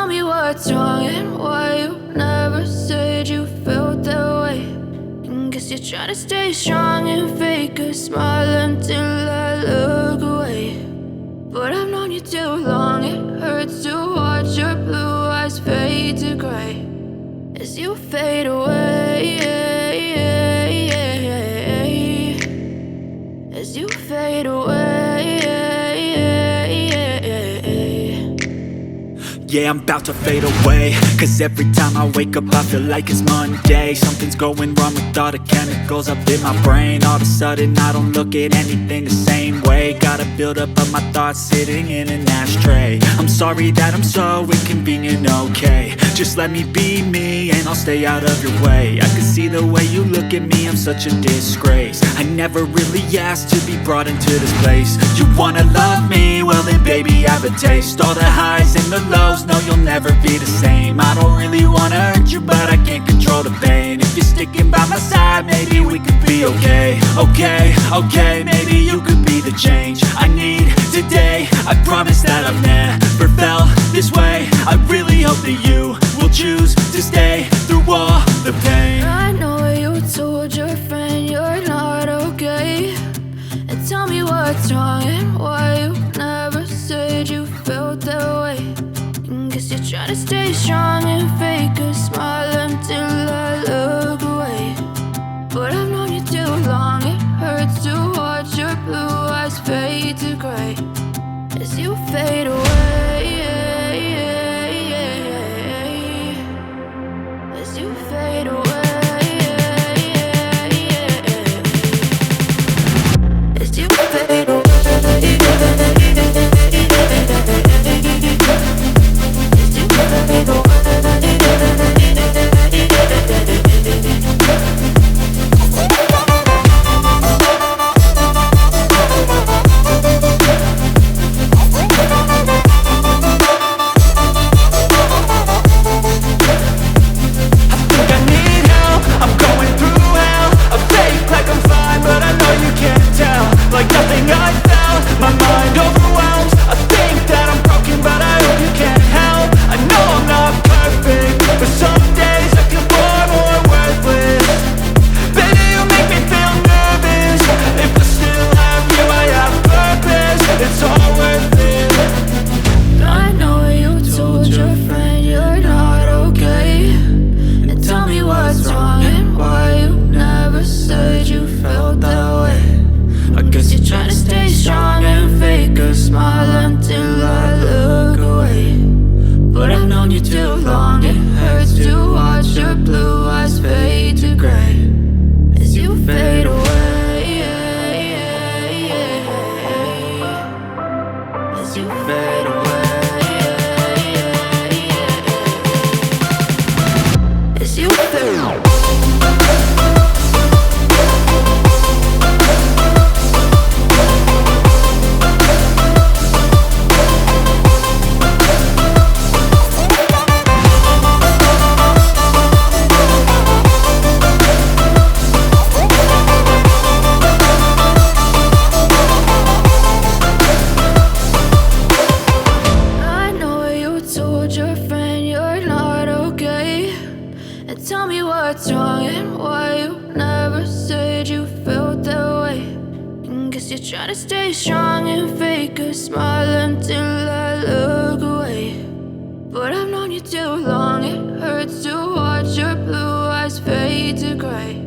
tell me what's wrong and why you never said you felt that way. And guess you're trying to stay strong and fake a smile until I look away. But I've known you too long, it hurts to watch your blue eyes fade to gray as you fade away, as you fade away. Yeah, I'm about to fade away, cause every time I wake up I feel like it's Monday. Something's going wrong with all the chemicals up in my brain. All of a sudden I don't look at anything the same way. Gotta build up of my thoughts sitting in an ashtray. I'm sorry that I'm so inconvenient, okay. Just let me be me and I'll stay out of your way. I can see the way you look at me, I'm such a disgrace. I never really asked to be brought into this place. You wanna love me? Well then baby I have a taste. All the highs and the lows, no you'll never be the same. I don't really wanna hurt you but I can't control the pain. If you're sticking by my side maybe we could be okay. Okay, maybe you could be the change I need today. I promise that I've never felt this way. I really hope that you will choose to stay through all the pain. I know you told your friend you're not okay, and tell me what's wrong and why you never said you felt that way. And guess you're trying to stay strong and fake a smile until I look away. But I've known you too long, it hurts to watch your blue eyes fade to gray as you fade away, as you fade away, as you fade away. Like nothing I felt, my mind overwhelmed. I think that I'm broken, but I hope you can't help. I know I'm not perfect, but some days I feel far more worthless. Baby, you make me feel nervous. If I still have you, I have purpose. It's all worth it. I know you told your friend you're not okay, and tell me what's wrong and why you never said you felt that way. I guess you're trying to stay strong and fake a smile until I look away. But I've known you too long, it hurts to watch your blue eyes fade to gray as you fade away, as you fade away, as you fade away. Your friend you're not okay, and tell me what's wrong and why you never said you felt that way. And guess you're trying to stay strong and fake a smile until I look away. But I've known you too long, it hurts to watch your blue eyes fade to gray